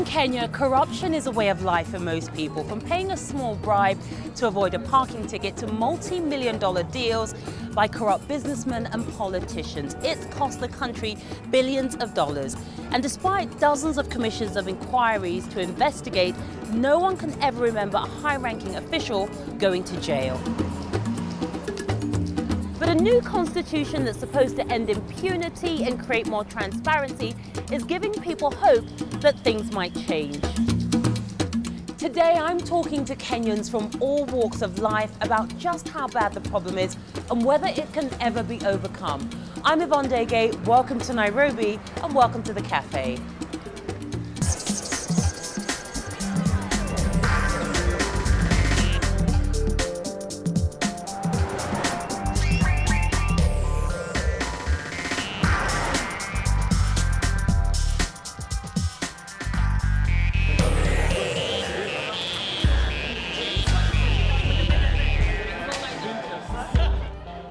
Kenya, corruption is a way of life for most people, from paying a small bribe to avoid a parking ticket to multi-million-dollar deals by corrupt businessmen and politicians. It's cost the country billions of dollars. And despite dozens of commissions of inquiries to investigate, no one can ever remember a high-ranking official going to jail. But a new constitution that's supposed to end impunity and create more transparency is giving people hope that things might change. Today, I'm talking to Kenyans from all walks of life about just how bad the problem is and whether it can ever be overcome. I'm Yvonne Dege, welcome to Nairobi and welcome to the Café.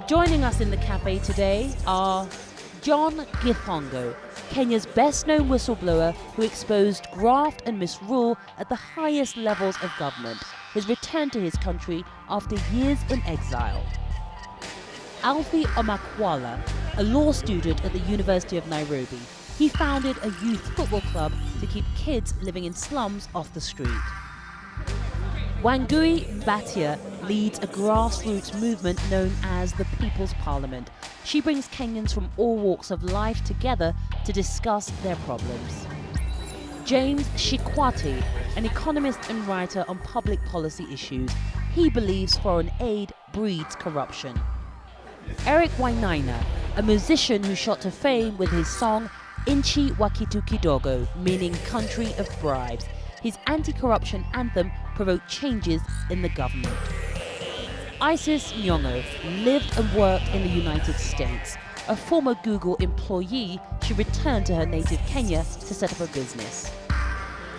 Joining us in the Café today are John Githongo, Kenya's best-known whistleblower who exposed graft and misrule at the highest levels of government, his return to his country after years in exile. Alfie Omakwala, a law student at the University of Nairobi. He founded a youth football club to keep kids living in slums off the street. Wangui Batia leads a grassroots movement known as the People's Parliament. She brings Kenyans from all walks of life together to discuss their problems. James Shikwati, an economist and writer on public policy issues. He believes foreign aid breeds corruption. Eric Wainaina, a musician who shot to fame with his song Inchi Wakitu Kidogo, meaning country of bribes. His anti-corruption anthem provoked changes in the government. Isis Nyong'o lived and worked in the United States. A former Google employee, she returned to her native Kenya to set up a business.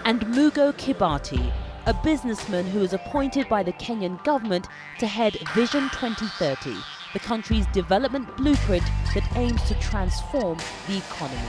And Mugo Kibati, a businessman who was appointed by the Kenyan government to head Vision 2030, the country's development blueprint that aims to transform the economy.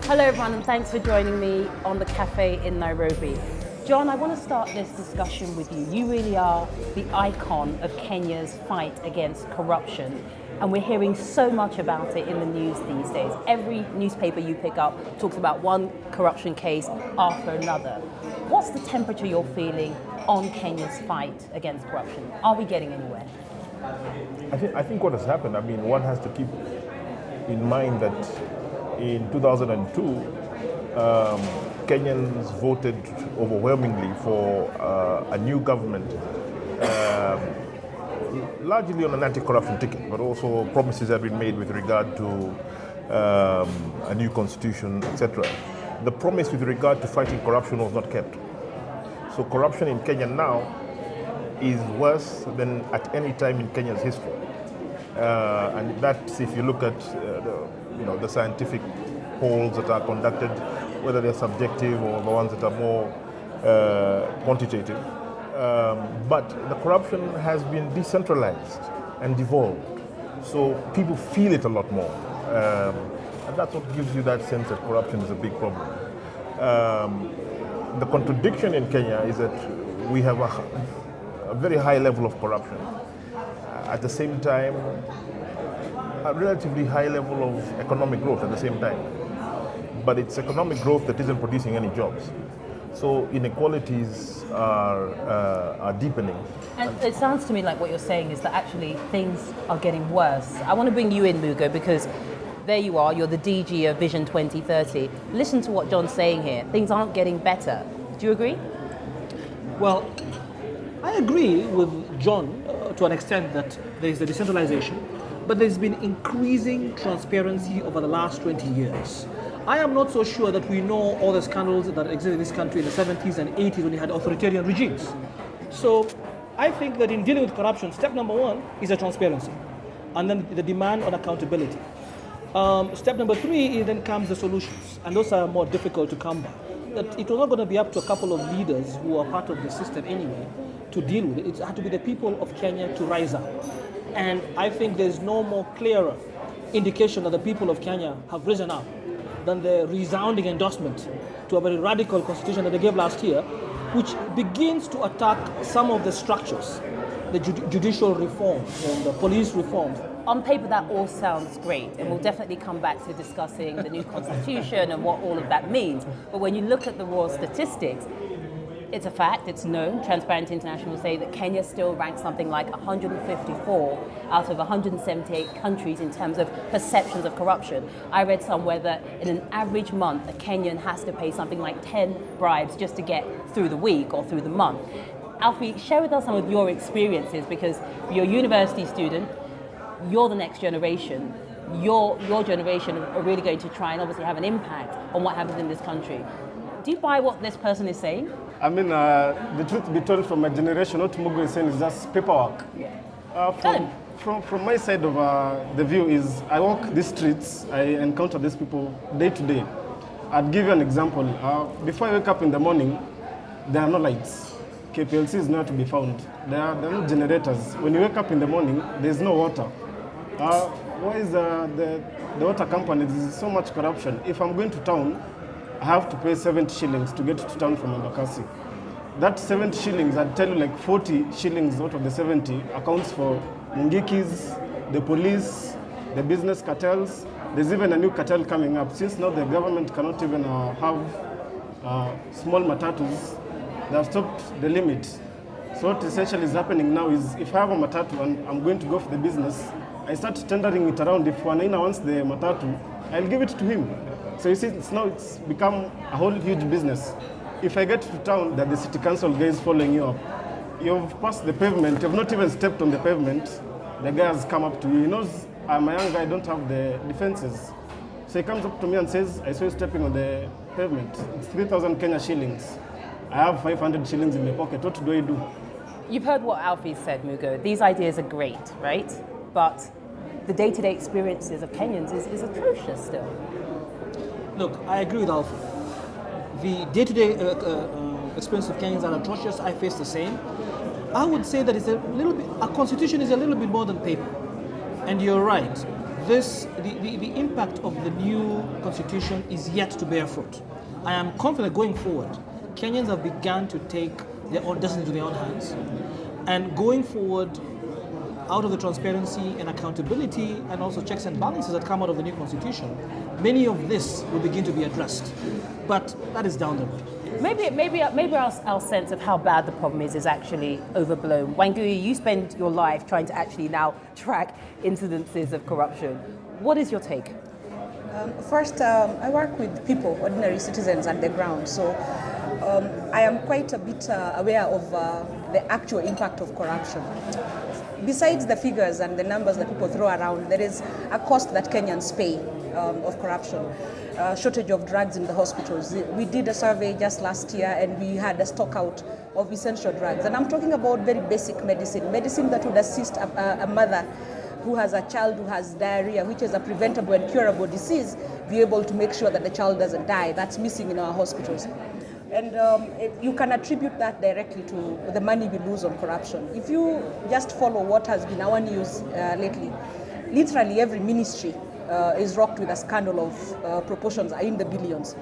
Hello everyone, and thanks for joining me on the Café in Nairobi. John, I want to start this discussion with you. You really are the icon of Kenya's fight against corruption, and we're hearing so much about it in the news these days. Every newspaper you pick up talks about one corruption case after another. What's the temperature you're feeling on Kenya's fight against corruption? Are we getting anywhere? I think what has happened, one has to keep in mind that in 2002, Kenyans voted overwhelmingly for a new government, largely on an anti-corruption ticket, but also promises have been made with regard to a new constitution, etc. The promise with regard to fighting corruption was not kept. So corruption in Kenya now is worse than at any time in Kenya's history. And that's if you look at the scientific polls that are conducted, whether they're subjective or the ones that are more quantitative. But the corruption has been decentralized and devolved. So people feel it a lot more. And that's what gives you that sense that corruption is a big problem. The contradiction in Kenya is that we have a very high level of corruption. At the same time, a relatively high level of economic growth at the same time. But it's economic growth that isn't producing any jobs. So inequalities are deepening. And it sounds to me like what you're saying is that actually things are getting worse. I want to bring you in, Mugo, because there you are, you're the DG of Vision 2030. Listen to what John's saying here. Things aren't getting better. Do you agree? Well, I agree with John to an extent that there is the decentralization, but there's been increasing transparency over the last 20 years. I am not so sure that we know all the scandals that existed in this country in the 70s and 80s when you had authoritarian regimes. So I think that in dealing with corruption, step number one is the transparency, and then the demand on accountability. Step number three, then comes the solutions, and those are more difficult to come by. That it was not going to be up to a couple of leaders who are part of the system anyway to deal with it. It had to be the people of Kenya to rise up. And I think there's no more clearer indication that the people of Kenya have risen up than the resounding endorsement to a very radical constitution that they gave last year, which begins to attack some of the structures, the judicial reforms and the police reforms. On paper, that all sounds great, and we'll definitely come back to discussing the new constitution and what all of that means. But when you look at the raw statistics, it's a fact, it's known. Transparency International say that Kenya still ranks something like 154 out of 178 countries in terms of perceptions of corruption. I read somewhere that in an average month, a Kenyan has to pay something like 10 bribes just to get through the week or through the month. Alfie, share with us some of your experiences, because you're a university student, you're the next generation. Your generation are really going to try and obviously have an impact on what happens in this country. Do you buy what this person is saying? I mean, the truth be told, from my generation, what Mugo is saying is just paperwork. From my side of the view is, I walk these streets, I encounter these people day to day. I'd give you an example. Before I wake up in the morning, there are no lights. KPLC is not to be found. There are no generators. When you wake up in the morning, there's no water. Why is the water company? There's so much corruption. If I'm going to town, I have to pay 70 shillings to get to town from Embakasi. That 70 shillings, I'd tell you like 40 shillings out of the 70 accounts for Mungikis, the police, the business cartels. There's even a new cartel coming up. Since now the government cannot even have small matatus, they have stopped the limit. So what essentially is happening now is, if I have a matatu and I'm going to go for the business, I start tendering it around. If Wanaina wants the matatu, I'll give it to him. So you see, it's become a whole huge business. If I get to town, that the city council guy is following you up. You've passed the pavement, you've not even stepped on the pavement. The guy has come up to you. He knows I'm a young guy, I don't have the defenses. So he comes up to me and says, I saw you stepping on the pavement. It's 3,000 Kenya shillings. I have 500 shillings in my pocket. What do I do? You've heard what Alfie said, Mugo. These ideas are great, right? But the day-to-day experiences of Kenyans is atrocious still. Look, I agree with Alfie. The day-to-day experience of Kenyans are atrocious. I face the same. I would say that a constitution is a little bit more than paper. And you're right. The impact of the new constitution is yet to bear fruit. I am confident going forward, Kenyans have begun to take their own destiny into their own hands. And going forward, out of the transparency and accountability and also checks and balances that come out of the new constitution, many of this will begin to be addressed. But that is down the road. Maybe our sense of how bad the problem is actually overblown. Wangui, you spend your life trying to actually now track incidences of corruption. What is your take? First, I work with people, ordinary citizens at the ground. So I am quite a bit aware of the actual impact of corruption. Besides the figures and the numbers that people throw around, there is a cost that Kenyans pay of corruption. Shortage of drugs in the hospitals. We did a survey just last year and we had a stock out of essential drugs. And I'm talking about very basic medicine that would assist a mother who has a child who has diarrhea, which is a preventable and curable disease, be able to make sure that the child doesn't die. That's missing in our hospitals. And you can attribute that directly to the money we lose on corruption. If you just follow what has been our news lately, literally every ministry is rocked with a scandal of proportions in the billions.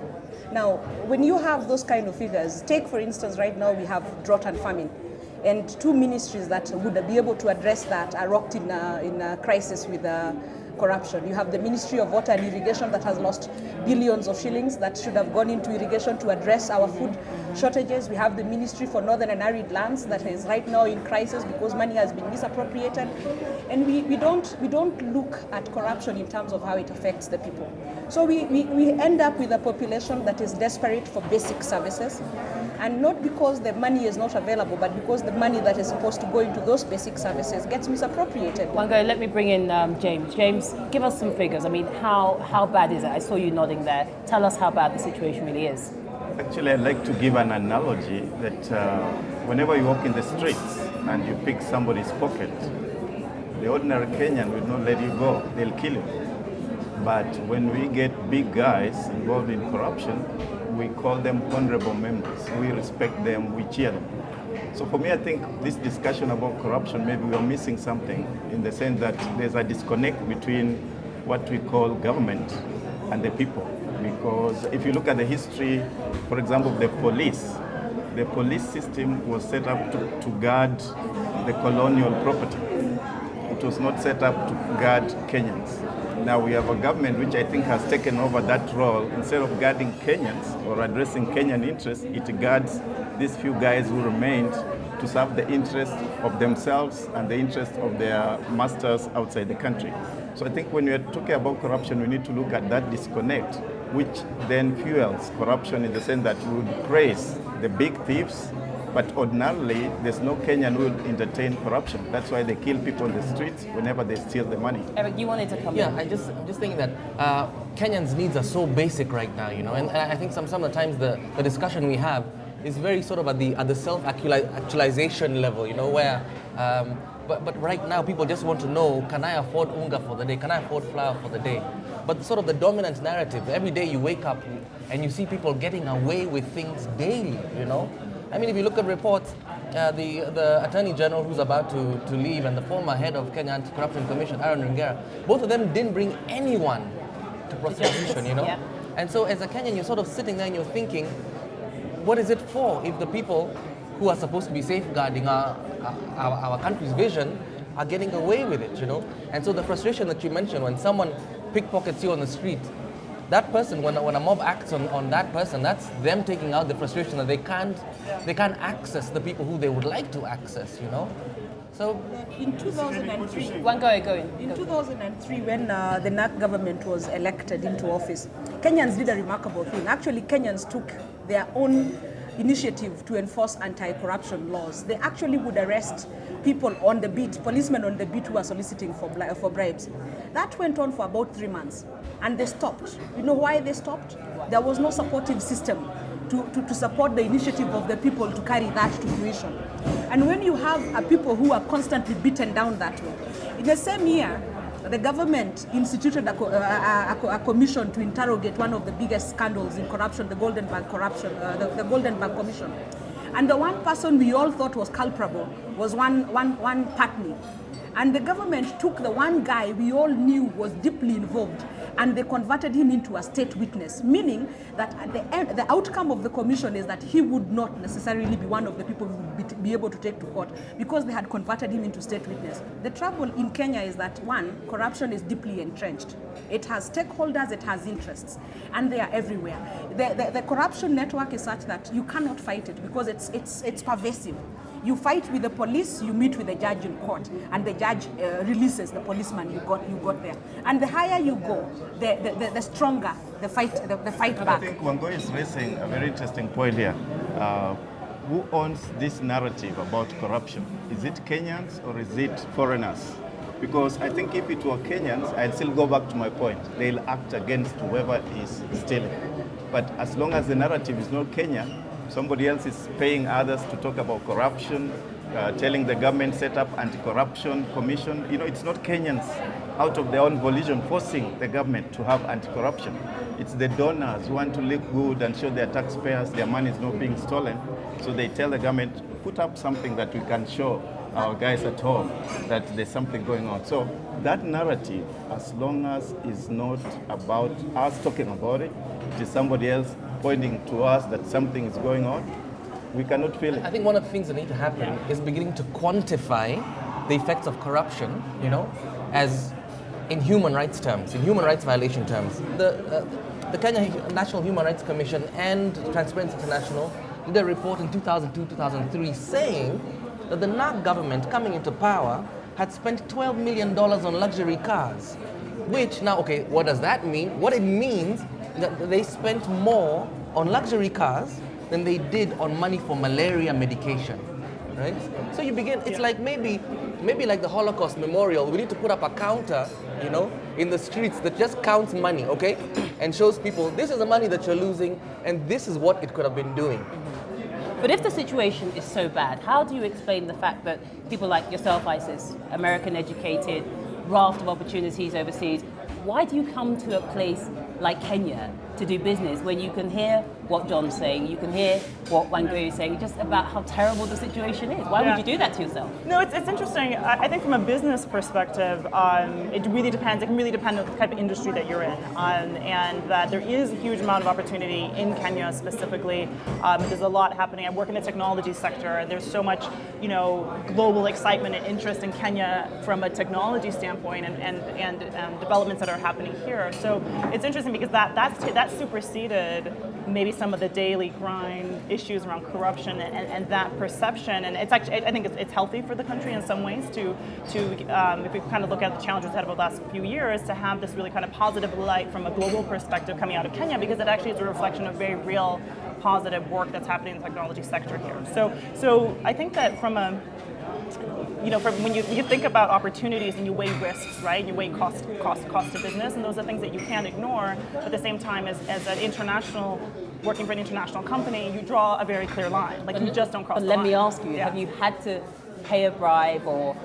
Now, when you have those kind of figures, take for instance, right now we have drought and famine. And two ministries that would be able to address that are rocked in a crisis with corruption. You have the Ministry of Water and Irrigation that has lost billions of shillings that should have gone into irrigation to address our food shortages. We have the Ministry for Northern and Arid Lands that is right now in crisis because money has been misappropriated. And we don't look at corruption in terms of how it affects the people. So we end up with a population that is desperate for basic services. And not because the money is not available, but because the money that is supposed to go into those basic services gets misappropriated. Wango, let me bring in James. James, give us some figures. I mean, how bad is it? I saw you nodding there. Tell us how bad the situation really is. Actually, I'd like to give an analogy that whenever you walk in the streets and you pick somebody's pocket, the ordinary Kenyan will not let you go. They'll kill you. But when we get big guys involved in corruption, we call them honorable members. We respect them, we cheer them. So for me, I think this discussion about corruption, maybe we're missing something in the sense that there's a disconnect between what we call government and the people. Because if you look at the history, for example, of the police system was set up to guard the colonial property. It was not set up to guard Kenyans. Now we have a government which I think has taken over that role. Instead of guarding Kenyans or addressing Kenyan interests, it guards these few guys who remained to serve the interests of themselves and the interests of their masters outside the country. So I think when we are talking about corruption, we need to look at that disconnect, which then fuels corruption in the sense that we would praise the big thieves, but ordinarily there's no Kenyan who will entertain corruption. That's why they kill people on the streets whenever they steal the money. Eric, you wanted to come in. Yeah, I'm just thinking that Kenyans' needs are so basic right now, you know, and I think some of the times the discussion we have is very sort of at the self-actualization level, you know, where but right now people just want to know, can I afford unga for the day? Can I afford flour for the day? But sort of the dominant narrative, every day you wake up and you see people getting away with things daily, you know? I mean, if you look at reports, the Attorney General who's about to leave and the former head of Kenya Anti-Corruption Commission, Aaron Ringera, both of them didn't bring anyone to prosecution, you know? Yeah. And so as a Kenyan, you're sort of sitting there and you're thinking, what is it for if the people who are supposed to be safeguarding our country's vision are getting away with it, you know? And so the frustration that you mentioned, when someone pickpockets you on the street, that person, when a mob acts on that person, that's them taking out the frustration that they can't access the people who they would like to access, you know? So In 2003, In 2003, when the NAC government was elected into office, Kenyans did a remarkable thing. Actually, Kenyans took their own initiative to enforce anti-corruption laws. They actually would arrest people on the beat, policemen on the beat who were soliciting for bribes. That went on for about 3 months, and they stopped. You know why they stopped? There was no supportive system to support the initiative of the people to carry that to fruition. And when you have people who are constantly beaten down that way, in the same year, the government instituted a commission to interrogate one of the biggest scandals in corruption, the Golden Bag corruption, the Golden Bag Commission. And the one person we all thought was culpable was one Patni. And the government took the one guy we all knew was deeply involved, and they converted him into a state witness, meaning that at the end, the outcome of the commission is that he would not necessarily be one of the people who would be able to take to court, because they had converted him into state witness. The trouble in Kenya is that, one, corruption is deeply entrenched. It has stakeholders, it has interests, and they are everywhere. The corruption network is such that you cannot fight it because it's pervasive. You fight with the police, you meet with the judge in court, and the judge releases the policeman you got there. And the higher you go, the stronger the fight back. I think Nyong'o is raising a very interesting point here. Who owns this narrative about corruption? Is it Kenyans or is it foreigners? Because I think if it were Kenyans, I'd still go back to my point. They'll act against whoever is stealing. But as long as the narrative is not Kenyan, somebody else is paying others to talk about corruption, telling the government set up anti-corruption commission. You know, it's not Kenyans out of their own volition forcing the government to have anti-corruption. It's the donors who want to look good and show their taxpayers their money is not being stolen. So they tell the government, put up something that we can show our guys at home that there's something going on. So that narrative, as long as it's not about us talking about it, it is somebody else pointing to us that something is going on, we cannot feel it. I think one of the things that need to happen is beginning to quantify the effects of corruption, you know, as in human rights terms, in human rights violation terms. The Kenya National Human Rights Commission and Transparency International did a report in 2002-2003 saying that the NAC government coming into power had spent $12 million on luxury cars, which now, okay, what does that mean? What it means that they spent more on luxury cars than they did on money for malaria medication, right? So you begin, it's like maybe like the Holocaust Memorial, we need to put up a counter, you know, in the streets that just counts money, okay? And shows people, this is the money that you're losing, and this is what it could have been doing. But if the situation is so bad, how do you explain the fact that people like yourself, Isis, American educated, raft of opportunities overseas, why do you come to a place like Kenya to do business when you can hear what John's saying, you can hear what Wangui is saying, just about how terrible the situation is. Why would you do that to yourself? No, it's interesting. I think from a business perspective, it really depends. It can really depend on the type of industry that you're in, and that there is a huge amount of opportunity in Kenya specifically. There's a lot happening. I work in the technology sector. There's so much, global excitement and interest in Kenya from a technology standpoint, and developments that are happening here. So it's interesting because that superseded maybe some of the daily grind issues around corruption and that perception. And it's actually, I think it's healthy for the country in some ways to if we kind of look at the challenges ahead of the last few years, to have this really kind of positive light from a global perspective coming out of Kenya, because it actually is a reflection of very real positive work that's happening in the technology sector here. So I think that from a from when you think about opportunities and you weigh risks, right? You weigh cost to business, and those are things that you can't ignore. But at the same time, as an working for an international company, you draw a very clear line. Like, you just don't cross the line. Let me ask you, have you had to pay a bribe or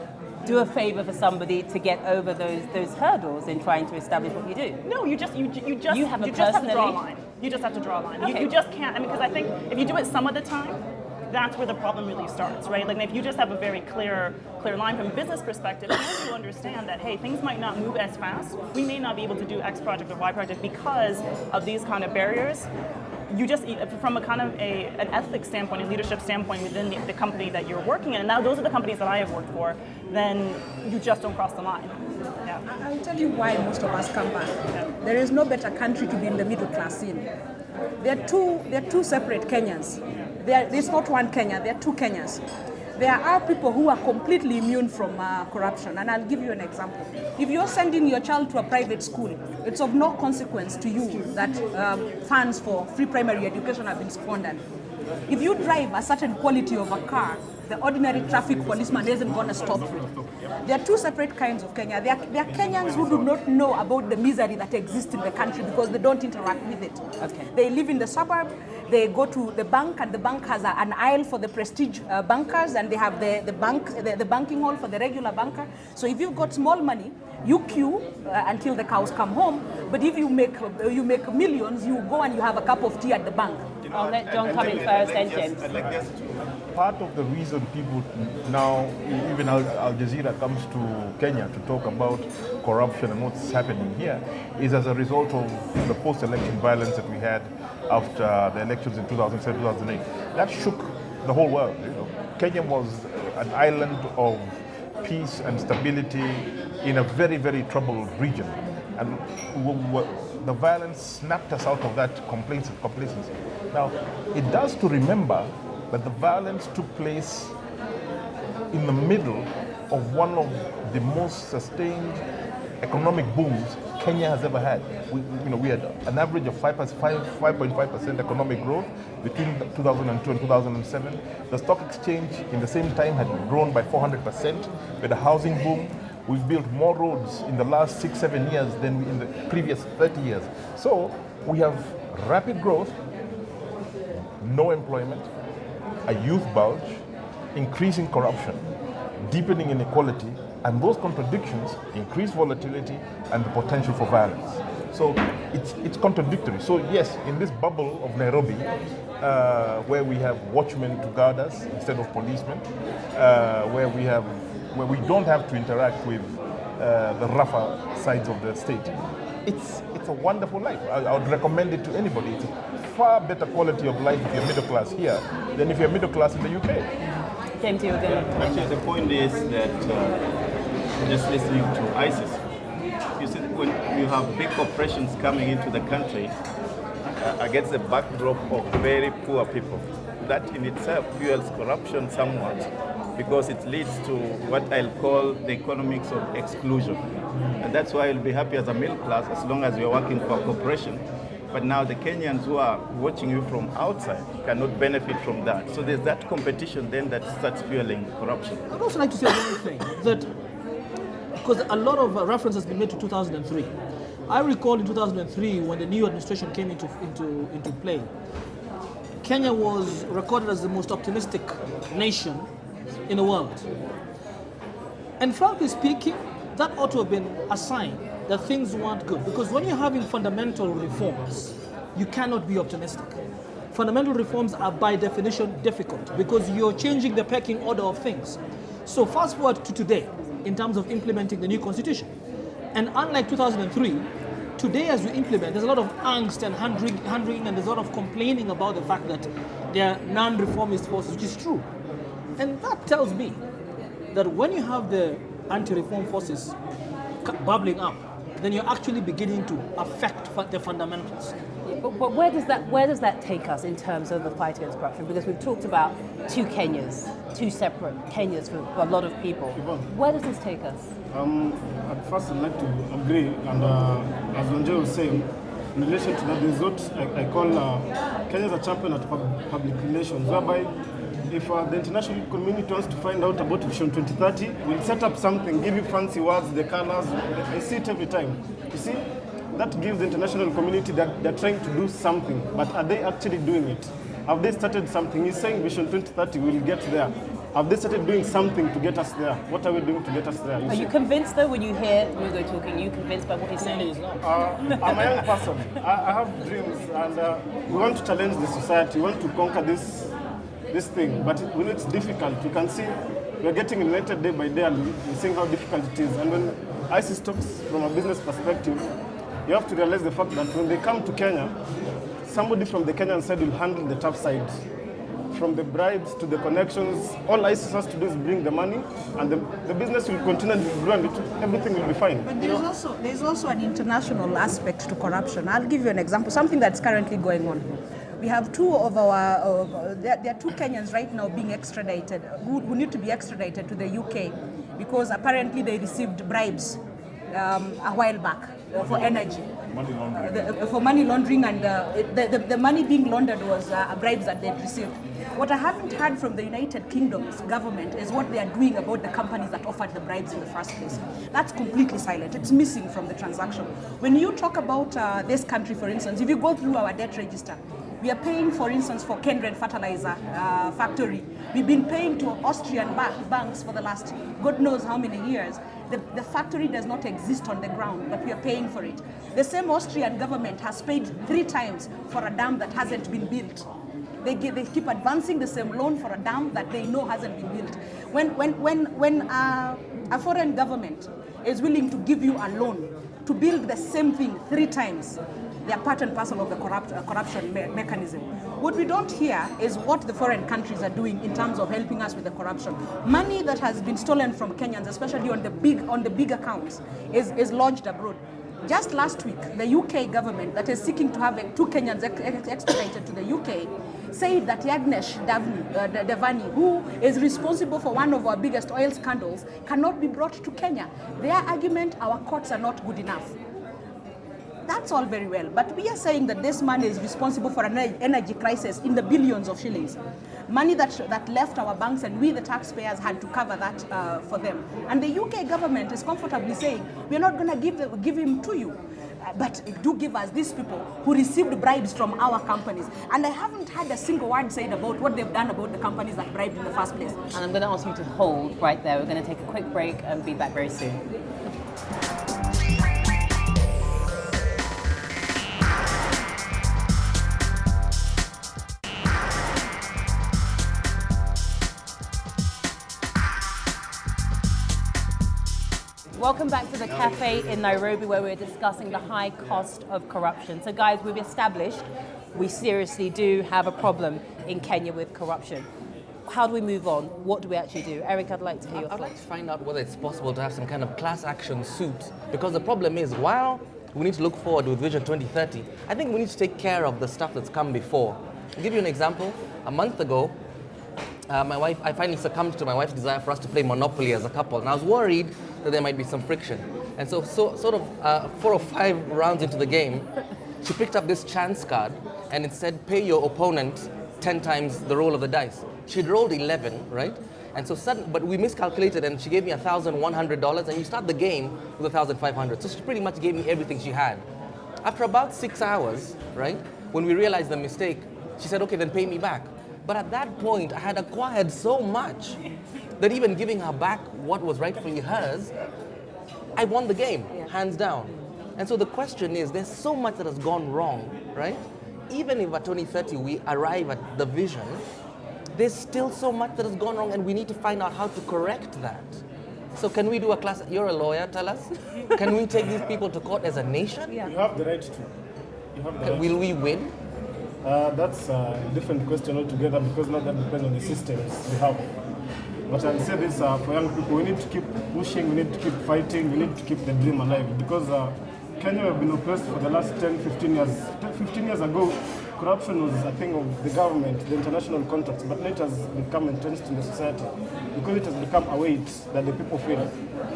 do a favor for somebody to get over those hurdles in trying to establish what you do? No, you just have to draw a line. You just have to draw a line. Okay. You just can't. Because I think if you do it some of the time, that's where the problem really starts, right? Like, if you just have a very clear line from a business perspective, and you understand that, hey, things might not move as fast. We may not be able to do X project or Y project because of these kind of barriers. You just, from a kind of an ethics standpoint, a leadership standpoint within the company that you're working in, and now those are the companies that I have worked for, then you just don't cross the line. Yeah. I'll tell you why most of us come back. There is no better country to be in the middle class in. There are two separate Kenyans. There's not one Kenya, there are two Kenyas. There are people who are completely immune from corruption, and I'll give you an example. If you're sending your child to a private school, it's of no consequence to you that funds for free primary education have been squandered. If you drive a certain quality of a car, the ordinary traffic policeman isn't going to stop you. There are two separate kinds of Kenya. There are Kenyans who do not know about the misery that exists in the country because they don't interact with it. Okay. They live in the suburb, they go to the bank, and the bank has an aisle for the prestige bankers, and they have the banking hall for the regular banker. So if you've got small money, you queue until the cows come home. But if you make millions, you go and you have a cup of tea at the bank. I'll let John come in first, then James. Part of the reason people now, even Al Jazeera comes to Kenya to talk about corruption and what's happening here, is as a result of the post-election violence that we had after the elections in 2007, 2008. That shook the whole world. Kenya was an island of peace and stability in a very, very troubled region. And the violence snapped us out of that complacency. Now, it does to remember that the violence took place in the middle of one of the most sustained economic booms Kenya has ever had. We had an average of 5.5% economic growth between 2002 and 2007. The stock exchange in the same time had grown by 400%. With a housing boom, we've built more roads in the last 6-7 years than in the previous 30 years. So we have rapid growth, no employment, a youth bulge, increasing corruption, deepening inequality, and those contradictions increase volatility and the potential for violence. So it's contradictory. So yes, in this bubble of Nairobi, where we have watchmen to guard us instead of policemen, where we don't have to interact with the rougher sides of the state, it's a wonderful life. I would recommend it to anybody. It's a far better quality of life if you're middle class here than if you're middle class in the UK. James, you're going to Actually, the point is that just listening to ISIS, you see, when you have big corporations coming into the country against the backdrop of very poor people, that in itself fuels corruption somewhat, because it leads to what I'll call the economics of exclusion. And that's why you'll be happy as a middle class as long as you're working for a corporation. But now the Kenyans who are watching you from outside cannot benefit from that. So there's that competition then that starts fueling corruption. I'd also like to say one thing, that because a lot of reference has been made to 2003. I recall in 2003 when the new administration came into play, Kenya was recorded as the most optimistic nation in the world. And frankly speaking, that ought to have been a sign that things weren't good. Because when you're having fundamental reforms, you cannot be optimistic. Fundamental reforms are by definition difficult because you're changing the pecking order of things. So fast forward to today in terms of implementing the new constitution. And unlike 2003, today as we implement, there's a lot of angst and hand-wringing and there's a lot of complaining about the fact that there are non-reformist forces, which is true. And that tells me that when you have the anti-reform forces bubbling up, then you're actually beginning to affect the fundamentals. But where does that take us in terms of the fight against corruption? Because we've talked about two Kenyas, two separate Kenyas for a lot of people. Where does this take us? At first, I'd like to agree, and as Nyong'o was saying, in relation to that, there's what I call Kenya as a champion at public relations, whereby if the international community wants to find out about Vision 2030, we'll set up something, give you fancy words, the colors. I see it every time. You see, that gives the international community that they're trying to do something, but are they actually doing it? Have they started something? He's saying Vision 2030 will get there. Have they started doing something to get us there? What are we doing to get us there? Are you convinced though when you hear Nyong'o talking? Are you convinced by what he's saying? I'm a young person. I have dreams, and we want to challenge the society. We want to conquer this thing, but when it's difficult, you can see we're getting eliminated day by day, and we're seeing how difficult it is. And when I see stocks from a business perspective, you have to realize the fact that when they come to Kenya, somebody from the Kenyan side will handle the tough side. From the bribes to the connections, all ISIS has to do is bring the money, and the business will continue and grow, and everything will be fine. But there's also an international aspect to corruption. I'll give you an example, something that's currently going on. We have two of our, there are two Kenyans right now being extradited, who need to be extradited to the UK because apparently they received bribes a while back for energy. Money laundering. For money laundering, and the money being laundered was bribes that they'd received. What I haven't heard from the United Kingdom's government is what they are doing about the companies that offered the bribes in the first place. That's completely silent. It's missing from the transaction. When you talk about this country, for instance, if you go through our debt register, we are paying, for instance, for Kenyan fertilizer factory. We've been paying to Austrian banks for the last God knows how many years. The factory does not exist on the ground, but we are paying for it. The same Austrian government has paid 3 times for a dam that hasn't been built. They keep advancing the same loan for a dam that they know hasn't been built. When a foreign government is willing to give you a loan to build the same thing 3 times, they are part and parcel of the corruption mechanism. What we don't hear is what the foreign countries are doing in terms of helping us with the corruption. Money that has been stolen from Kenyans, especially on the big accounts, is lodged abroad. Just last week, the UK government that is seeking to have 2 Kenyans extradited to the UK said that Yagnesh Devani, who is responsible for one of our biggest oil scandals, cannot be brought to Kenya. Their argument, our courts are not good enough. That's all very well, but we are saying that this money is responsible for an energy crisis in the billions of shillings. Money that left our banks, and we, the taxpayers, had to cover that for them. And the UK government is comfortably saying, we're not going to give him to you, but do give us these people who received bribes from our companies. And I haven't had a single word said about what they've done about the companies that bribed in the first place. And I'm going to ask you to hold right there. We're going to take a quick break and be back very soon. Welcome back to the Café in Nairobi, where we're discussing the high cost of corruption. So guys, we've established we seriously do have a problem in Kenya with corruption. How do we move on? What do we actually do? Eric, I'd like to hear your thoughts. I'd like to find out whether it's possible to have some kind of class action suit, because the problem is, while we need to look forward with Vision 2030, I think we need to take care of the stuff that's come before. I'll give you an example. A month ago, I finally succumbed to my wife's desire for us to play Monopoly as a couple, and I was worried that there might be some friction. And so sort of 4 or 5 rounds into the game, she picked up this chance card, and it said, pay your opponent 10 times the roll of the dice. She'd rolled 11, right? And so but we miscalculated, and she gave me $1,100, and you start the game with $1,500. So she pretty much gave me everything she had. After about 6 hours, right, when we realized the mistake, she said, okay, then pay me back. But at that point, I had acquired so much that even giving her back what was rightfully hers, I won the game, hands down. And so the question is, there's so much that has gone wrong, right? even if at 2030 we arrive at the vision, there's still so much that has gone wrong, and we need to find out how to correct that. So can we do a class? You're a lawyer, tell us. Can we take these people to court as a nation? You have the right to. You have the right Will to. we win? That's a different question altogether, because now that depends on the systems we have. But I'll say this for young people, we need to keep pushing, we need to keep fighting, we need to keep the dream alive, because Kenya have been oppressed for the last 10, 15 years. 15 years ago, corruption was a thing of the government, the international contracts, but now it has become entrenched in the society because it has become a weight that the people feel.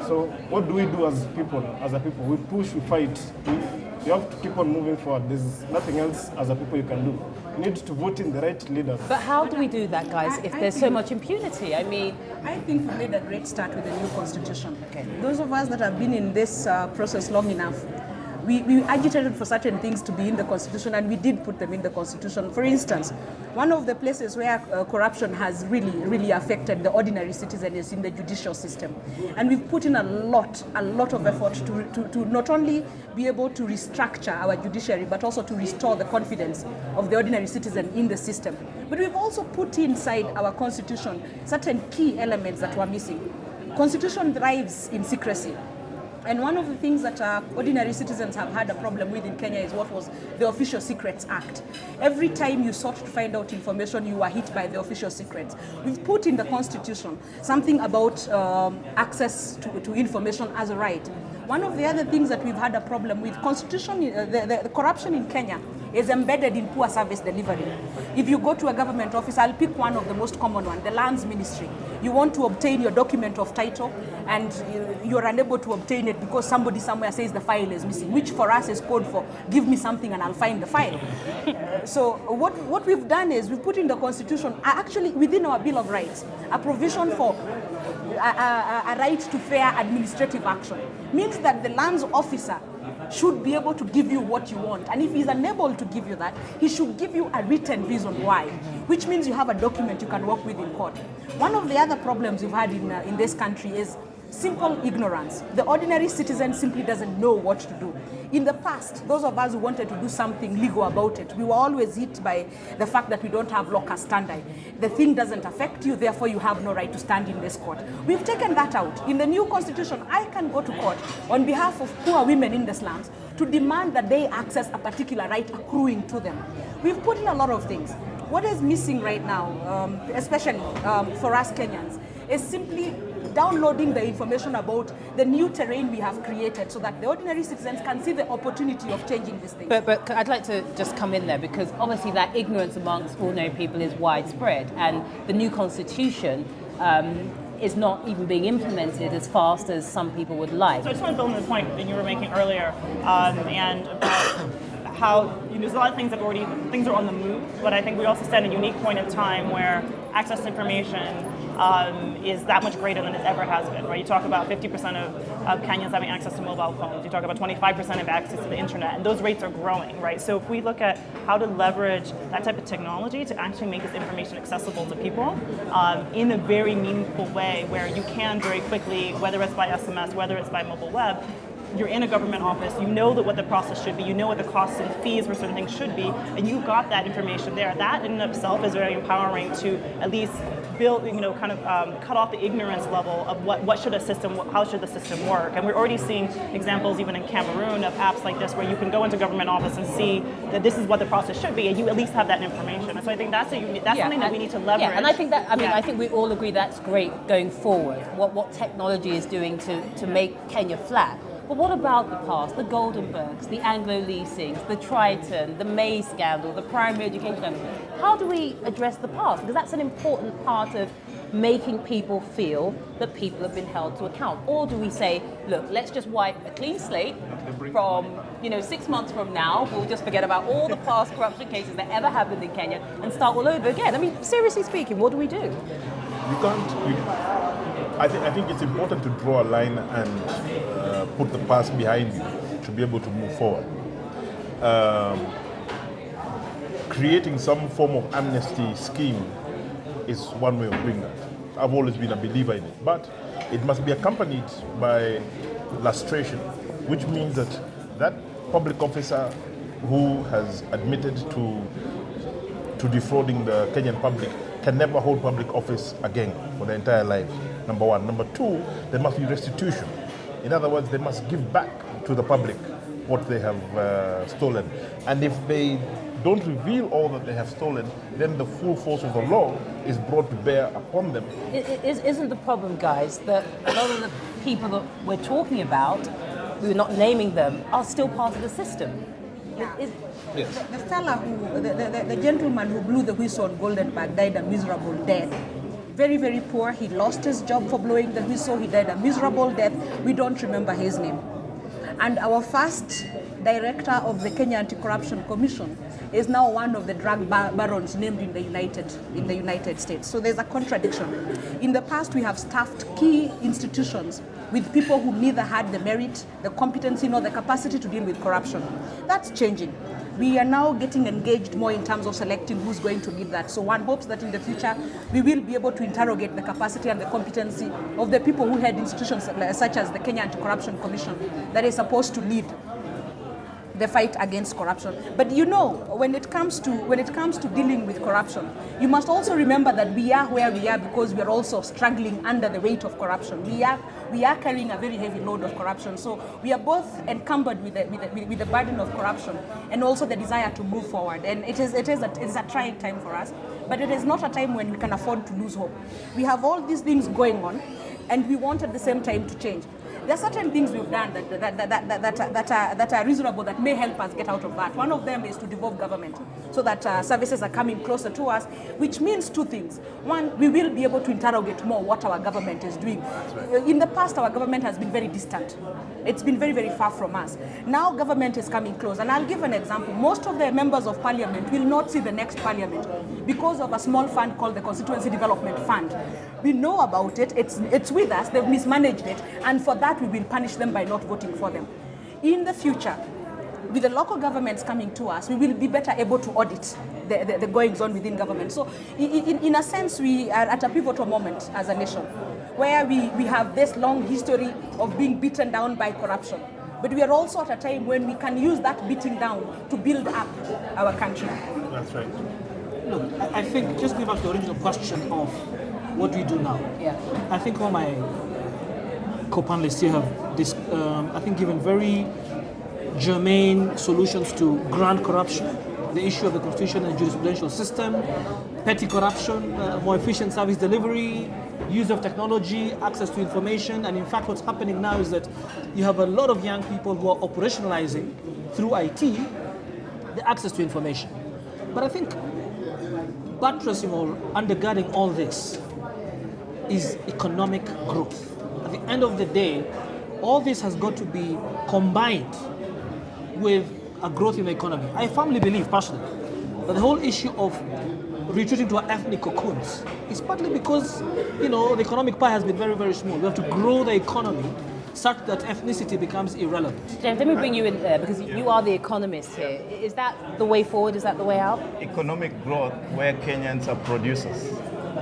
So what do we do as people, We push, we fight. You have to keep on moving forward. There's nothing else as a people you can do. You need to vote in the right leaders. But how do we do that, guys, if there's so much impunity? I mean, I think we made a great start with the new constitution. Okay. Those of us that have been in this process long enough, we agitated for certain things to be in the constitution, and we did put them in the constitution. For instance, one of the places where corruption has really affected the ordinary citizen is in the judicial system. And we've put in a lot of effort to not only be able to restructure our judiciary, but also to restore the confidence of the ordinary citizen in the system. But we've also put inside our constitution certain key elements that were missing. Constitution thrives in secrecy. And one of the things that ordinary citizens have had a problem with in Kenya is what was the Official Secrets Act. Every time you sought to find out information, you were hit by the official secrets. We've put in the Constitution something about access to information as a right. One of the other things that we've had a problem with, the corruption in Kenya is embedded in poor service delivery. If you go to a government office, I'll pick one of the most common one, the lands ministry. You want to obtain your document of title, and you're unable to obtain it because somebody somewhere says the file is missing, which for us is code for give me something and I'll find the file. So what we've done is we've put in the constitution, actually within our Bill of Rights, a provision for a right to fair administrative action. Means that the lands officer should be able to give you what you want. And if he's unable to give you that, he should give you a written reason why, which means you have a document you can work with in court. One of the other problems we've had in this country is simple ignorance. The ordinary citizen simply doesn't know what to do. In the past, those of us who wanted to do something legal about it, we were always hit by the fact that we don't have locus standi. The thing doesn't affect you, therefore you have no right to stand in this court. We've taken that out. In the new constitution, I can go to court on behalf of poor women in the slums to demand that they access a particular right accruing to them. We've put in a lot of things. What is missing right now, especially for us Kenyans, is simply downloading the information about the new terrain we have created so that the ordinary citizens can see the opportunity of changing this thing. But I'd like to just come in there, because obviously that ignorance amongst ordinary people is widespread, and the new constitution is not even being implemented as fast as some people would like. So I just want to build on the point that you were making earlier, and about how there's a lot of things things are on the move, but I think we also stand at a unique point in time where access to information is that much greater than it ever has been, right? You talk about 50% of Kenyans having access to mobile phones. You talk about 25% of access to the internet, and those rates are growing, right? So if we look at how to leverage that type of technology to actually make this information accessible to people in a very meaningful way, where you can very quickly, whether it's by SMS, whether it's by mobile web, you're in a government office, you know what the process should be, you know what the costs and fees for certain things should be, and you've got that information there. That in and of itself is very empowering to at least build, cut off the ignorance level of how should the system work. And we're already seeing examples even in Cameroon of apps like this where you can go into government office and see that this is what the process should be, and you at least have that information. And so I think that's something that we need to leverage. Yeah, and I think I think we all agree that's great going forward, what technology is doing to make Kenya flat. But what about the past, the Goldenbergs, the Anglo leasings, the Triton, the May scandal, the primary education scandal? How do we address the past? Because that's an important part of making people feel that people have been held to account. Or do we say, look, let's just wipe a clean slate from 6 months from now, we'll just forget about all the past corruption cases that ever happened in Kenya and start all over again? I mean, seriously speaking, what do we do? You can't. I think it's important to draw a line and put the past behind you to be able to move forward. Creating some form of amnesty scheme is one way of doing that. I've always been a believer in it, but it must be accompanied by lustration, which means that public officer who has admitted to defrauding the Kenyan public can never hold public office again for their entire lives, number one. Number two, there must be restitution. In other words, they must give back to the public what they have stolen. And if they don't reveal all that they have stolen, then the full force of the law is brought to bear upon them. Isn't the problem, guys, that a lot of the people that we're talking about, we're not naming them, are still part of the system? Yes. The fella who, the gentleman who blew the whistle on Goldenberg died a miserable death. Very, very poor. He lost his job for blowing the whistle. He died a miserable death. We don't remember his name. And our first director of the Kenya Anti-Corruption Commission is now one of the drug barons named in the United States. So there's a contradiction. In the past, we have staffed key institutions with people who neither had the merit, the competency, nor the capacity to deal with corruption. That's changing. We are now getting engaged more in terms of selecting who's going to lead that. So one hopes that in the future, we will be able to interrogate the capacity and the competency of the people who head institutions such as the Kenya Anti-Corruption Commission that is supposed to lead the fight against corruption. But you know, when it comes to dealing with corruption, you must also remember that we are where we are because we are also struggling under the weight of corruption. We are carrying a very heavy load of corruption. So we are both encumbered with the burden of corruption and also the desire to move forward. And it is a trying time for us, but it is not a time when we can afford to lose hope. We have all these things going on, and we want at the same time to change. There are certain things we've done that are reasonable, that may help us get out of that. One of them is to devolve government so that services are coming closer to us, which means two things. One, we will be able to interrogate more what our government is doing. In the past, our government has been very distant. It's been very, very far from us. Now government is coming close. And I'll give an example. Most of the members of parliament will not see the next parliament because of a small fund called the Constituency Development Fund. We know about it. It's with us. They've mismanaged it. And for that, we will punish them by not voting for them. In the future, with the local governments coming to us, we will be better able to audit the goings on within government. So in a sense, we are at a pivotal moment as a nation, where we have this long history of being beaten down by corruption. But we are also at a time when we can use that beating down to build up our country. That's right. Look, I think, just going back to the original question of what do we do now? Yeah. I think all my co-panelists here have given very germane solutions to grand corruption, the issue of the constitution and jurisprudential system, petty corruption, more efficient service delivery, use of technology, access to information. And in fact, what's happening now is that you have a lot of young people who are operationalizing through IT the access to information. But I think buttressing or undergirding all this is economic growth. At the end of the day, all this has got to be combined with a growth in the economy. I firmly believe, personally, that the whole issue of retreating to our ethnic cocoons is partly because, the economic pie has been very, very small. We have to grow the economy such that ethnicity becomes irrelevant. James, let me bring you in there because you are the economist here. Is that the way forward? Is that the way out? Economic growth where Kenyans are producers,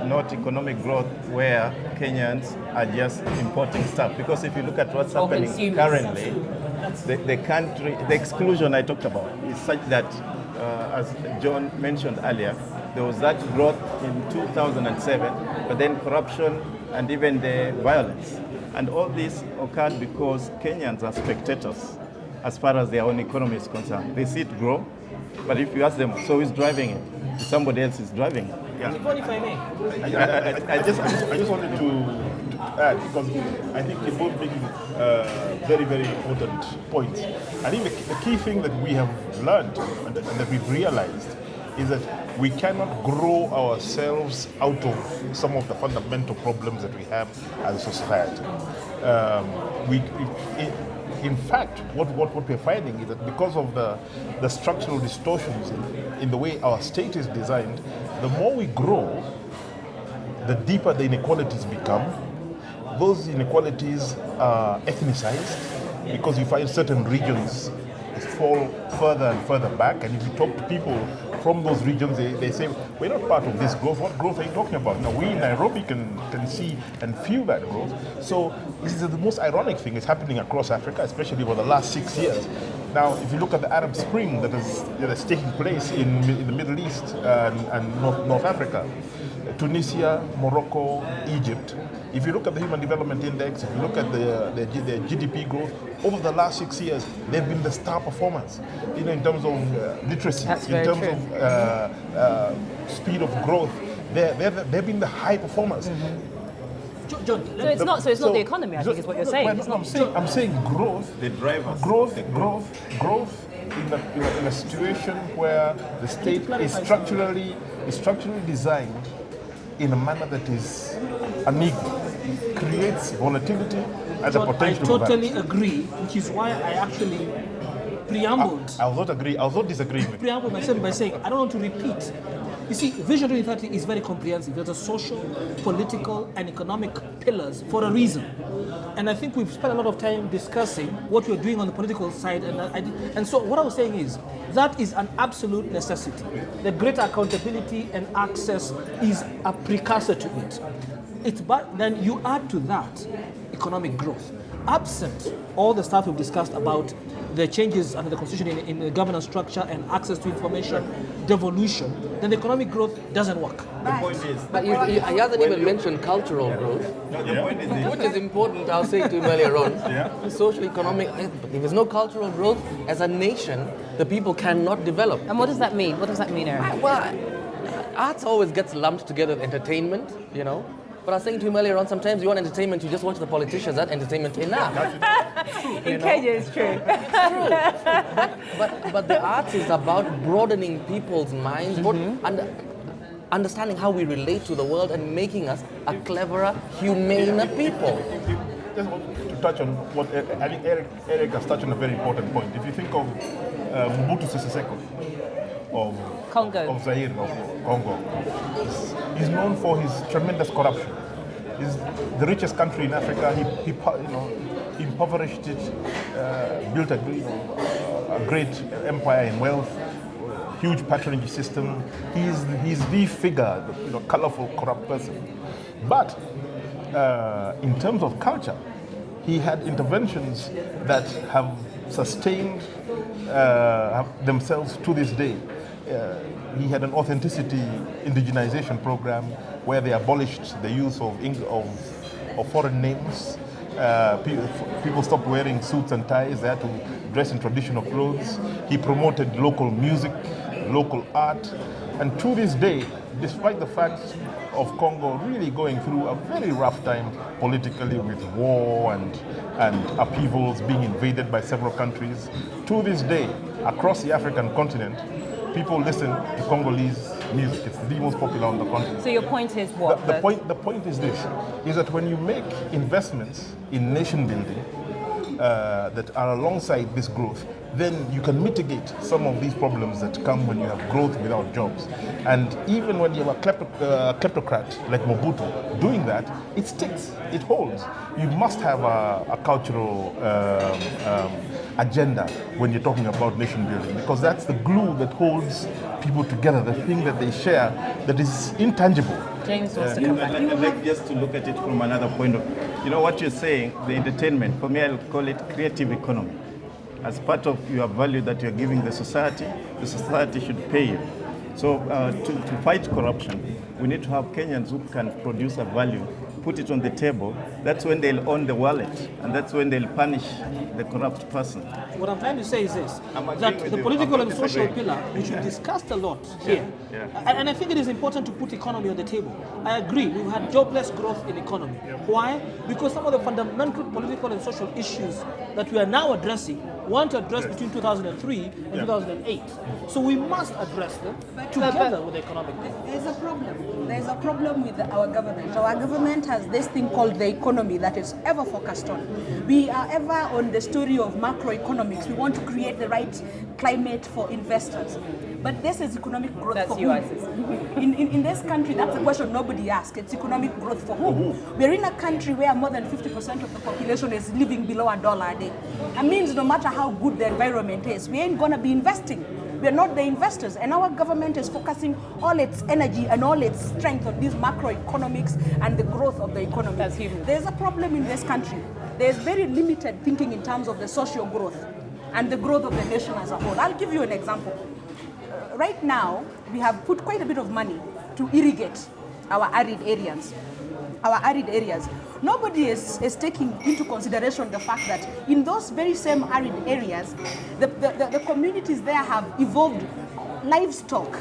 not economic growth where Kenyans are just importing stuff. Because if you look at what's happening currently, the country, the exclusion I talked about is such that, as John mentioned earlier, there was that growth in 2007, but then corruption and even the violence. And all this occurred because Kenyans are spectators as far as their own economy is concerned. They see it grow, but if you ask them, so who's driving it? Somebody else is driving it. Yeah. If I may. I just wanted to add, because I think you're both making very, very important points. I think the key thing that we have learned and that we've realized is that we cannot grow ourselves out of some of the fundamental problems that we have as a society. In fact, what we're finding is that because of the structural distortions in the way our state is designed, the more we grow, the deeper the inequalities become. Those inequalities are ethnicized because you find certain regions fall further and further back. And if you talk to people from those regions, they say, we're not part of this growth. What growth are you talking about? Now, we in Nairobi can see and feel that growth. So this is the most ironic thing is happening across Africa, especially over the last 6 years. Now, if you look at the Arab Spring that is taking place in the Middle East and North Africa, Tunisia, Morocco, Egypt, if you look at the Human Development Index, if you look at the GDP growth, over the last 6 years, they've been the star performers. In terms of literacy, in terms of speed of growth, they've been the high performers. John, So it's not the economy, I think is what you're saying. I'm saying growth. The drivers. Growth in a situation where the state is structurally designed in a manner that is unequal, creates volatility and the potential. I totally agree, which is why I actually preambled. I will not disagree with you. Preamble myself by saying I don't want to repeat. You see, Vision 2030 is very comprehensive. There's a social, political, and economic pillars for a reason. And I think we've spent a lot of time discussing what we're doing on the political side. And so what I was saying is, that is an absolute necessity. The greater accountability and access is a precursor to it. But then you add to that economic growth. Absent all the stuff we've discussed about the changes under the constitution in the governance structure and access to information, devolution, then the economic growth doesn't work. The point is, But he hasn't even mentioned cultural growth, the point is which is important. I was saying to him earlier on. Social, economic. If there's no cultural growth, as a nation, the people cannot develop. And what does that mean? What does that mean, Eric? Well, arts always gets lumped together with entertainment, But I was saying to him earlier on, sometimes you want entertainment, you just watch the politicians. That entertainment enough. In Kenya, it's true. But the arts is about broadening people's minds, understanding how we relate to the world and making us a cleverer, humaner people. Just to touch on what I think Eric has touched on a very important point. If you think of Mobutu Sese Seko of Zaire, of Congo, he's known for his tremendous corruption. He's the richest country in Africa. He impoverished it, built a great empire in wealth, huge patronage system. He's the figure, colorful, corrupt person. But in terms of culture, he had interventions that have sustained themselves to this day. He had an authenticity indigenization program where they abolished the use of foreign names. People stopped wearing suits and ties. They had to dress in traditional clothes. He promoted local music, local art. And to this day, despite the fact of Congo really going through a very rough time politically with war and upheavals, being invaded by several countries, to this day, across the African continent, people listen to Congolese music. It's the most popular on the continent. So your point is what? The point is this, is that when you make investments in nation building that are alongside this growth, then you can mitigate some of these problems that come when you have growth without jobs. And even when you have a kleptocrat like Mobutu doing that, it sticks, it holds. You must have a cultural agenda when you're talking about nation building, because that's the glue that holds people together, the thing that they share that is intangible. James wants to come back. I'd like just to look at it from another point of, what you're saying, the entertainment, for me I'll call it creative economy. As part of your value that you're giving the society should pay you. So to fight corruption, we need to have Kenyans who can produce a value, put it on the table. That's when they'll own the wallet, and that's when they'll punish the corrupt person. What I'm trying to say is this, that the political and social pillar, which we discussed a lot here, and I think it is important to put economy on the table. I agree, we've had jobless growth in economy. Why? Because some of the fundamental political and social issues that we are now addressing weren't addressed between 2003 and 2008. So we must address them together with the economic growth. There's a problem. There's a problem with our government. Our government has this thing called the economy that is ever focused on. We are ever on the story of macroeconomics. We want to create the right climate for investors. But this is economic growth That's for you, whom? Isis. In this country, that's a question nobody asks. It's economic growth for whom? We're in a country where more than 50% of the population is living below $1 a day. That means no matter how good the environment is, we ain't going to be investing. We are not the investors, and our government is focusing all its energy and all its strength on these macroeconomics and the growth of the economy. That's human. There's a problem in this country. There's very limited thinking in terms of the social growth and the growth of the nation as a whole. I'll give you an example. Right now, we have put quite a bit of money to irrigate our arid areas. Nobody is taking into consideration the fact that in those very same arid areas, the communities there have evolved livestock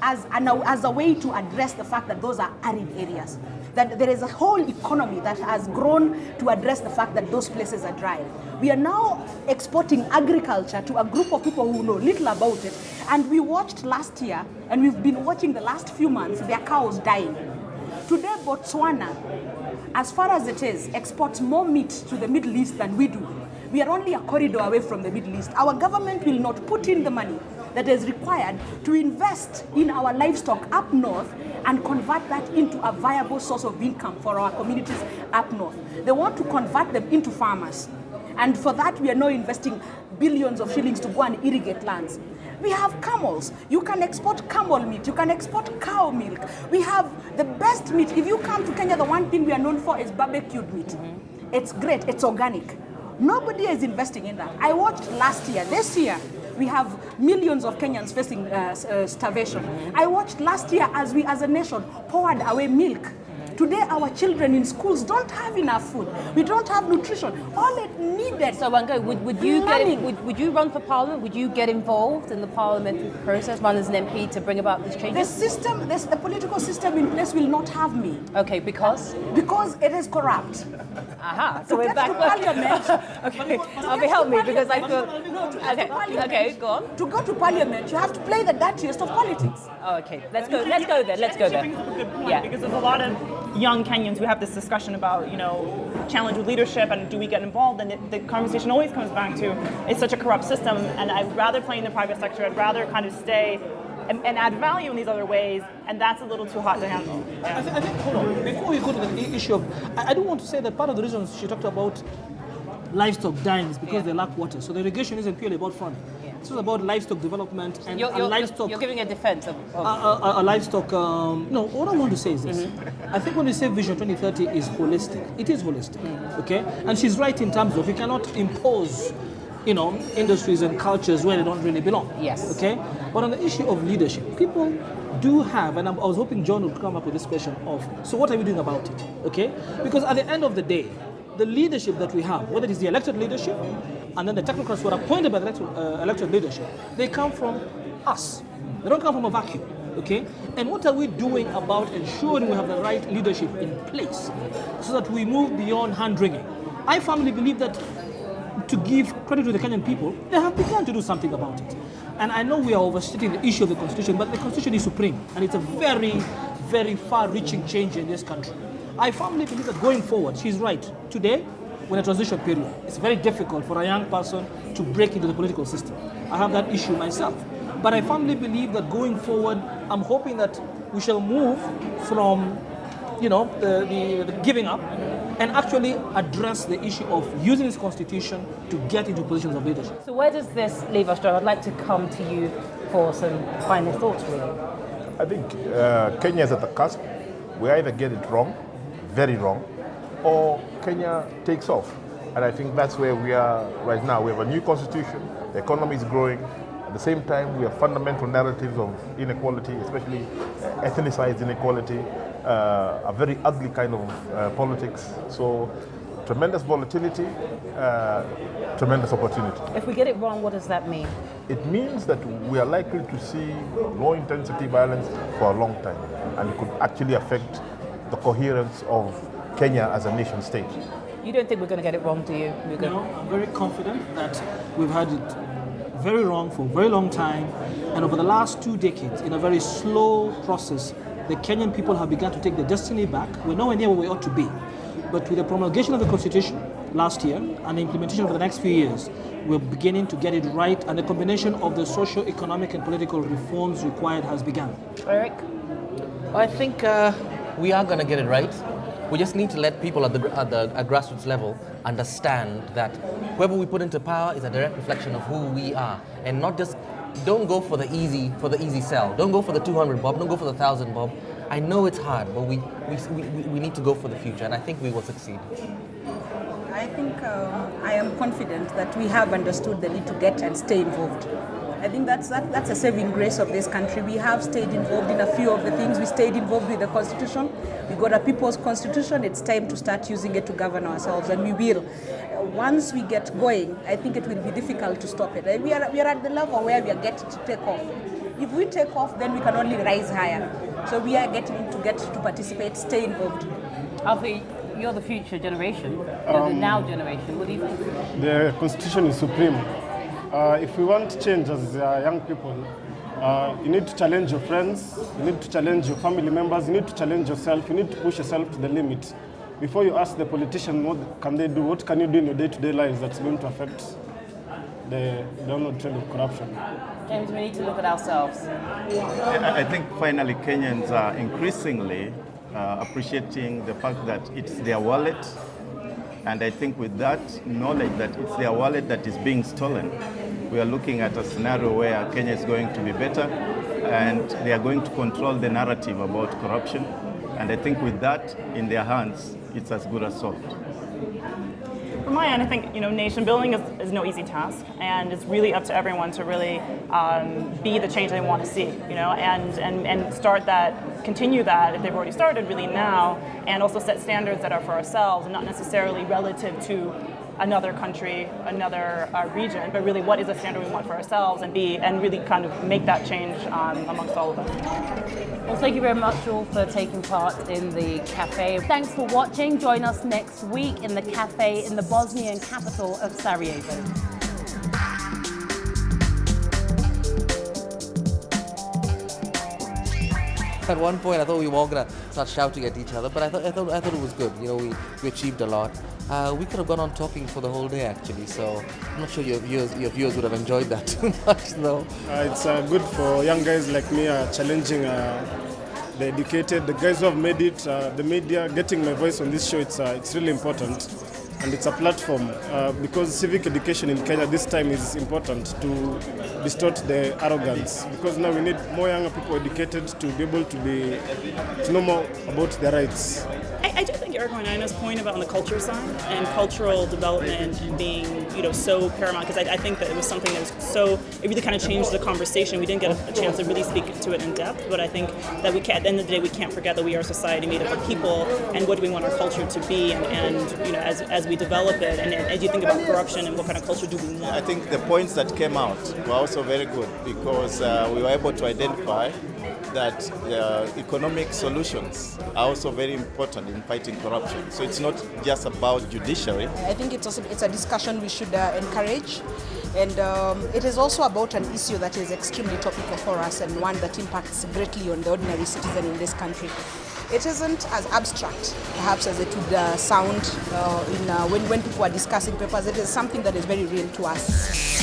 as a way to address the fact that those are arid areas. That there is a whole economy that has grown to address the fact that those places are dry. We are now exporting agriculture to a group of people who know little about it. And we watched last year, and we've been watching the last few months, their cows dying. Today, Botswana, as far as it is, exports more meat to the Middle East than we do. We are only a corridor away from the Middle East. Our government will not put in the money that is required to invest in our livestock up north and convert that into a viable source of income for our communities up north. They want to convert them into farmers. And for that, we are now investing billions of shillings to go and irrigate lands. We have camels. You can export camel meat. You can export cow milk. We have the best meat. If you come to Kenya, the one thing we are known for is barbecued meat. It's great. It's organic. Nobody is investing in that. I watched last year. This year, we have millions of Kenyans facing starvation. I watched last year as we as a nation poured away milk. Today, our children in schools don't have enough food. We don't have nutrition. All it needed. So, Wango, would you run for parliament? Would you get involved in the parliamentary process, run as an MP to bring about these changes? The political system in place will not have me. Okay, because? Because it is corrupt. Aha. So we're back to parliament. Okay, help me because I feel. Okay, go on. To go to parliament, you have to play the dirtiest of politics. Oh, okay. Let's go there. Yeah. Because there's a lot of young Kenyans who have this discussion about, challenge with leadership and do we get involved, and the conversation always comes back to it's such a corrupt system, and I'd rather play in the private sector, I'd rather kind of stay and add value in these other ways, and that's a little too hot to handle. Yeah. I think, hold on, before we go to the issue of, I do want to say that part of the reasons she talked about livestock dying is because they lack water. So the irrigation isn't purely about farming. It's not about livestock development and livestock. You're giving a defense of a livestock. No, what I want to say is this. I think when we say Vision 2030 is holistic, it is holistic. Okay, and she's right in terms of you cannot impose, industries and cultures where they don't really belong. Yes. Okay, but on the issue of leadership, people do have, and I was hoping John would come up with this question of, so what are we doing about it? Okay, because at the end of the day, the leadership that we have, whether it is the elected leadership and then the technocrats who are appointed by the elected leadership, they come from us. They don't come from a vacuum, okay? And what are we doing about ensuring we have the right leadership in place so that we move beyond hand-wringing? I firmly believe that, to give credit to the Kenyan people, they have begun to do something about it. And I know we are overstating the issue of the Constitution, but the Constitution is supreme, and it's a very, very far-reaching change in this country. I firmly believe that going forward, she's right. Today, we're in a transition period. It's very difficult for a young person to break into the political system. I have that issue myself. But I firmly believe that going forward, I'm hoping that we shall move from, the giving up and actually address the issue of using this constitution to get into positions of leadership. So where does this leave us, John? I'd like to come to you for some final thoughts, really. I think Kenya is at the cusp. We either get it wrong, very wrong, or Kenya takes off. And I think that's where we are right now. We have a new constitution, the economy is growing. At the same time, we have fundamental narratives of inequality, especially ethnicized inequality, a very ugly kind of politics. So tremendous volatility, tremendous opportunity. If we get it wrong, what does that mean? It means that we are likely to see low-intensity violence for a long time, and it could actually affect the coherence of Kenya as a nation state. You don't think we're going to get it wrong, do you? I'm very confident that we've had it very wrong for a very long time, and over the last 2 decades, in a very slow process, the Kenyan people have begun to take their destiny back. We're nowhere near where we ought to be. But with the promulgation of the Constitution last year and the implementation over the next few years, we're beginning to get it right, and the combination of the socio-economic and political reforms required has begun. Eric? I think we are going to get it right. We just need to let people at the grassroots level understand that whoever we put into power is a direct reflection of who we are, and not just don't go for the easy sell. Don't go for the 200 bob. Don't go for the 1,000 bob. I know it's hard, but we need to go for the future, and I think we will succeed. I think I am confident that we have understood the need to get and stay involved. I think that's a saving grace of this country. We have stayed involved in a few of the things. We stayed involved with the constitution. We got a people's constitution. It's time to start using it to govern ourselves, and we will. Once we get going, I think it will be difficult to stop it. We are at the level where we are getting to take off. If we take off, then we can only rise higher. So we are getting to participate, stay involved. Alfie, you're the future generation, you're the now generation. What do you think? The constitution is supreme. If we want change as young people, you need to challenge your friends, you need to challenge your family members, you need to challenge yourself, you need to push yourself to the limit. Before you ask the politician what can they do, what can you do in your day-to-day lives that's going to affect the downward trend of corruption. James, we need to look at ourselves. I think finally Kenyans are increasingly appreciating the fact that it's their wallet. And I think with that knowledge that it's their wallet that is being stolen, we are looking at a scenario where Kenya is going to be better and they are going to control the narrative about corruption. And I think with that in their hands, it's as good as solved. From my end, I think nation building is no easy task, and it's really up to everyone to really be the change they want to see, and start that, continue that if they've already started really now, and also set standards that are for ourselves and not necessarily relative to another country, another region, but really what is a standard we want for ourselves, and really kind of make that change amongst all of us. Well, thank you very much all for taking part in the Café. Thanks for watching. Join us next week in the Café in the Bosnian capital of Sarajevo. At one point, I thought we were all gonna start shouting at each other, but I thought it was good. We achieved a lot. We could have gone on talking for the whole day, actually. So I'm not sure your viewers would have enjoyed that too much, though. It's good for young guys like me, challenging the educated, the guys who have made it, the media, getting my voice on this show. It's really important. And it's a platform because civic education in Kenya this time is important to distort the arrogance, because now we need more younger people educated to be able to know more about their rights. I do think Eric Wainaina's point about on the culture side and cultural development being so paramount, because I think that it was something that was it really kind of changed the conversation. We didn't get a chance to really speak to it in depth, but I think that at the end of the day we can't forget that we are a society made up of people, and what do we want our culture to be, and as we develop it, and as you think about corruption and what kind of culture do we want. I think the points that came out were also very good, because we were able to identify that economic solutions are also very important in fighting corruption. So it's not just about judiciary. I think it's a discussion we should encourage, and it is also about an issue that is extremely topical for us and one that impacts greatly on the ordinary citizen in this country. It isn't as abstract, perhaps, as it would sound when people are discussing papers. It is something that is very real to us.